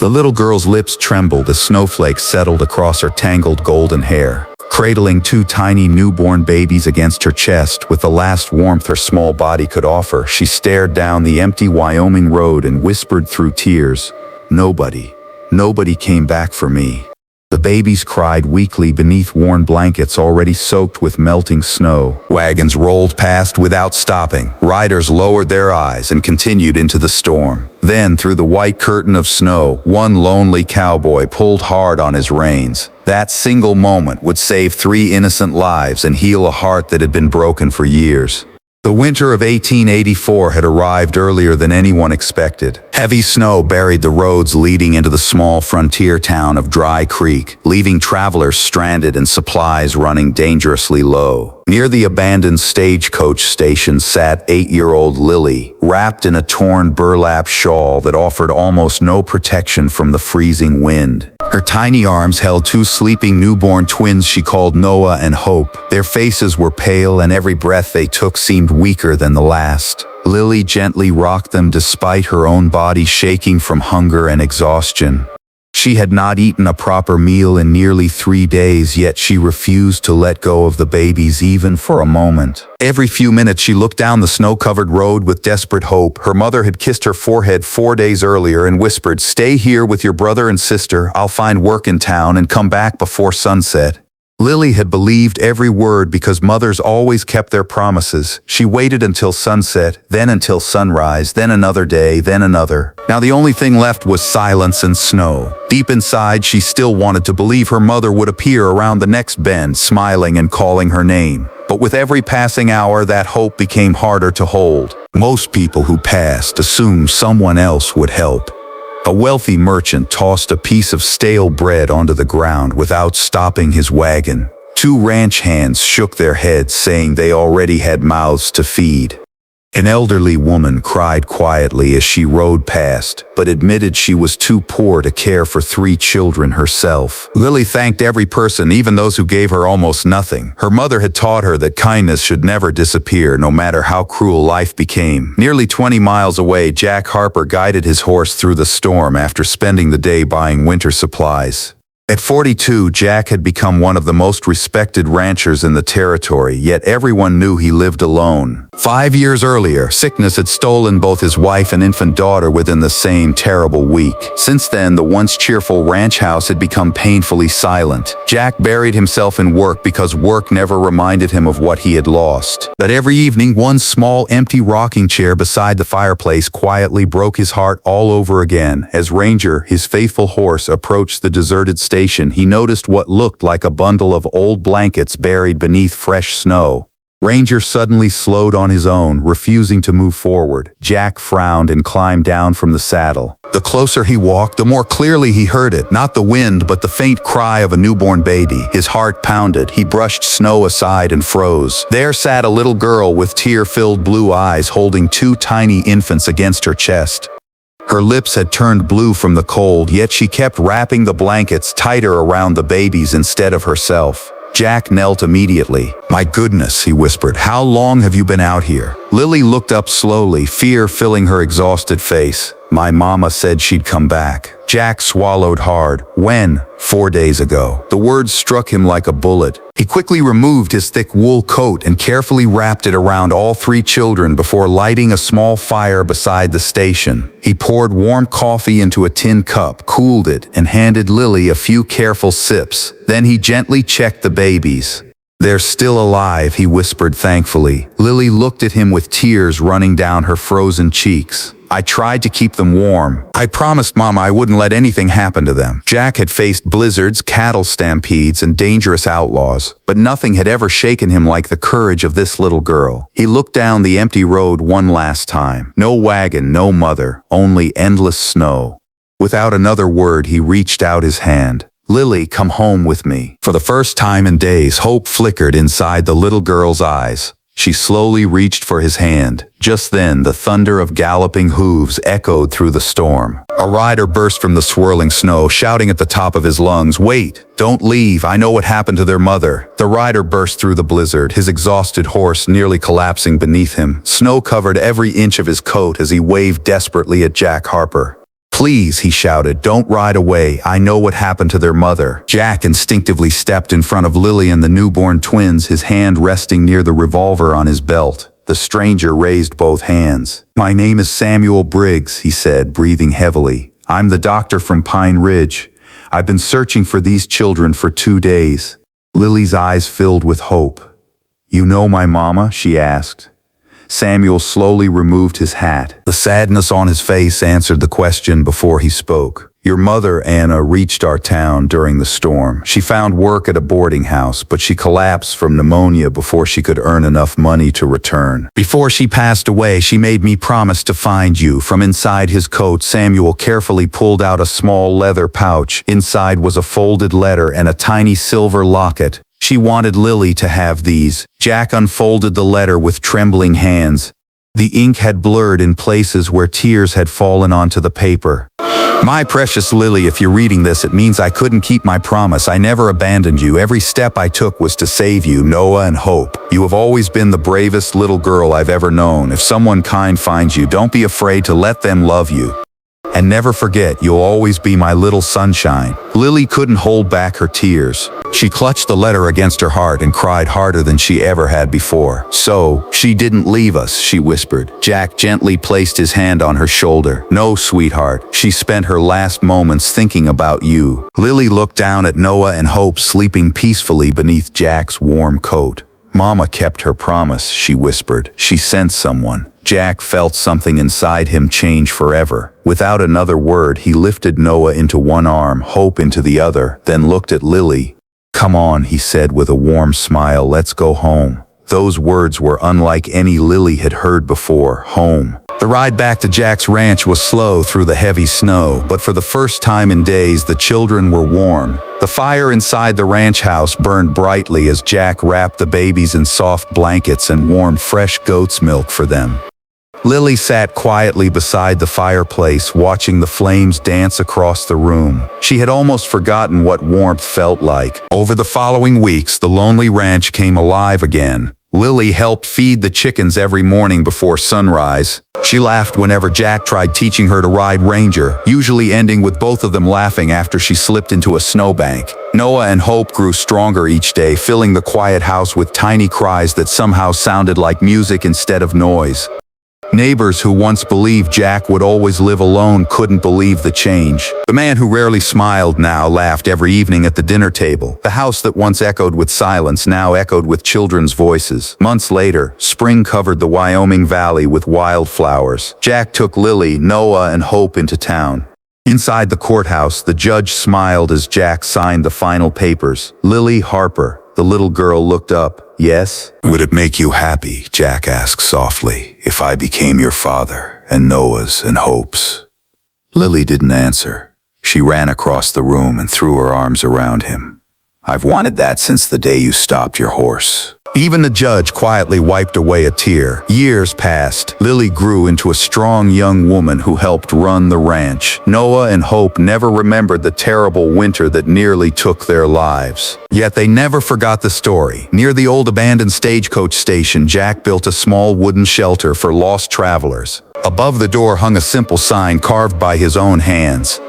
The little girl's lips trembled as snowflakes settled across her tangled golden hair. Cradling two tiny newborn babies against her chest with the last warmth her small body could offer, she stared down the empty Wyoming road and whispered through tears, "Nobody came back for me." The babies cried weakly beneath worn blankets already soaked with melting snow. Wagons rolled past without stopping. Riders lowered their eyes and continued into the storm. Then, through the white curtain of snow, one lonely cowboy pulled hard on his reins. That single moment would save 3 innocent lives and heal a heart that had been broken for years. The winter of 1884 had arrived earlier than anyone expected. Heavy snow buried the roads leading into the small frontier town of Dry Creek, leaving travelers stranded and supplies running dangerously low. Near the abandoned stagecoach station sat 8-year-old Lily, wrapped in a torn burlap shawl that offered almost no protection from the freezing wind. Her tiny arms held 2 sleeping newborn twins she called Noah and Hope. Their faces were pale and every breath they took seemed weaker than the last. Lily gently rocked them despite her own body shaking from hunger and exhaustion. She had not eaten a proper meal in nearly 3 days, yet she refused to let go of the babies even for a moment. Every few minutes she looked down the snow-covered road with desperate hope. Her mother had kissed her forehead 4 days earlier and whispered, "Stay here with your brother and sister. I'll find work in town and come back before sunset." Lily had believed every word because mothers always kept their promises. She waited until sunset, then until sunrise, then another day, then another. Now the only thing left was silence and snow. Deep inside, she still wanted to believe her mother would appear around the next bend, smiling and calling her name. But with every passing hour, that hope became harder to hold. Most people who passed assumed someone else would help. A wealthy merchant tossed a piece of stale bread onto the ground without stopping his wagon. 2 ranch hands shook their heads, saying they already had mouths to feed. An elderly woman cried quietly as she rode past, but admitted she was too poor to care for 3 children herself. Lily thanked every person, even those who gave her almost nothing. Her mother had taught her that kindness should never disappear, no matter how cruel life became. Nearly 20 miles away, Jack Harper guided his horse through the storm after spending the day buying winter supplies. At 42, Jack had become one of the most respected ranchers in the territory, yet everyone knew he lived alone. 5 years earlier, sickness had stolen both his wife and infant daughter within the same terrible week. Since then, the once cheerful ranch house had become painfully silent. Jack buried himself in work because work never reminded him of what he had lost. But every evening, one small empty rocking chair beside the fireplace quietly broke his heart all over again. As Ranger, his faithful horse, approached the deserted station, he noticed what looked like a bundle of old blankets buried beneath fresh snow. Ranger suddenly slowed on his own, refusing to move forward. Jack frowned and climbed down from the saddle. The closer he walked, the more clearly he heard it. Not the wind, but the faint cry of a newborn baby. His heart pounded. He brushed snow aside and froze. There sat a little girl with tear-filled blue eyes, holding 2 tiny infants against her chest. Her lips had turned blue from the cold, yet she kept wrapping the blankets tighter around the babies instead of herself. Jack knelt immediately. "My goodness," he whispered, "how long have you been out here?" Lily looked up slowly, fear filling her exhausted face. "My mama said she'd come back." Jack swallowed hard. "When?" 4 days ago. The words struck him like a bullet. He quickly removed his thick wool coat and carefully wrapped it around all 3 children before lighting a small fire beside the station. He poured warm coffee into a tin cup, cooled it, and handed Lily a few careful sips. Then he gently checked the babies. "They're still alive," he whispered thankfully. Lily looked at him with tears running down her frozen cheeks. "I tried to keep them warm. I promised Mama I wouldn't let anything happen to them." Jack had faced blizzards, cattle stampedes, and dangerous outlaws, but nothing had ever shaken him like the courage of this little girl. He looked down the empty road one last time. No wagon, no mother, only endless snow. Without another word, he reached out his hand. "Lily, come home with me." For the first time in days, hope flickered inside the little girl's eyes. She slowly reached for his hand. Just then, the thunder of galloping hooves echoed through the storm. A rider burst from the swirling snow, shouting at the top of his lungs, "Wait! Don't leave! I know what happened to their mother." The rider burst through the blizzard, his exhausted horse nearly collapsing beneath him. Snow covered every inch of his coat as he waved desperately at Jack Harper. "Please," he shouted, "don't ride away. I know what happened to their mother." Jack instinctively stepped in front of Lily and the newborn twins, his hand resting near the revolver on his belt. The stranger raised both hands. "My name is Samuel Briggs," he said, breathing heavily. "I'm the doctor from Pine Ridge. I've been searching for these children for 2 days." Lily's eyes filled with hope. "You know my mama?" she asked. Samuel slowly removed his hat. The sadness on his face answered the question before he spoke. "Your mother, Anna, reached our town during the storm. She found work at a boarding house, but she collapsed from pneumonia before she could earn enough money to return. Before she passed away, she made me promise to find you." From inside his coat, Samuel carefully pulled out a small leather pouch. Inside was a folded letter and a tiny silver locket. She wanted Lily to have these. Jack unfolded the letter with trembling hands. The ink had blurred in places where tears had fallen onto the paper. "My precious Lily, if you're reading this, it means I couldn't keep my promise. I never abandoned you. Every step I took was to save you, Noah and Hope. You have always been the bravest little girl I've ever known. If someone kind finds you, don't be afraid to let them love you. And never forget, you'll always be my little sunshine." Lily couldn't hold back her tears. She clutched the letter against her heart and cried harder than she ever had before. "So, she didn't leave us," she whispered. Jack gently placed his hand on her shoulder. "No, sweetheart. She spent her last moments thinking about you." Lily looked down at Noah and Hope sleeping peacefully beneath Jack's warm coat. "Mama kept her promise," she whispered. "She sent someone." Jack felt something inside him change forever. Without another word, he lifted Noah into one arm, Hope into the other, then looked at Lily. "Come on," he said with a warm smile, "let's go home." Those words were unlike any Lily had heard before. Home. The ride back to Jack's ranch was slow through the heavy snow, but for the first time in days, the children were warm. The fire inside the ranch house burned brightly as Jack wrapped the babies in soft blankets and warmed fresh goat's milk for them. Lily sat quietly beside the fireplace, watching the flames dance across the room. She had almost forgotten what warmth felt like. Over the following weeks, the lonely ranch came alive again. Lily helped feed the chickens every morning before sunrise. She laughed whenever Jack tried teaching her to ride Ranger, usually ending with both of them laughing after she slipped into a snowbank. Noah and Hope grew stronger each day, filling the quiet house with tiny cries that somehow sounded like music instead of noise. Neighbors who once believed Jack would always live alone couldn't believe the change. The man who rarely smiled now laughed every evening at the dinner table. The house that once echoed with silence now echoed with children's voices. Months later, spring covered the Wyoming Valley with wildflowers. Jack took Lily, Noah, and Hope into town. Inside the courthouse, the judge smiled as Jack signed the final papers. "Lily Harper." The little girl looked up. "Yes?" "Would it make you happy," Jack asked softly, "if I became your father, and Noah's and Hope's?" Lily didn't answer. She ran across the room and threw her arms around him. "I've wanted that since the day you stopped your horse." Even the judge quietly wiped away a tear. Years passed. Lily grew into a strong young woman who helped run the ranch. Noah and Hope never remembered the terrible winter that nearly took their lives. Yet they never forgot the story. Near the old abandoned stagecoach station, Jack built a small wooden shelter for lost travelers. Above the door hung a simple sign carved by his own hands.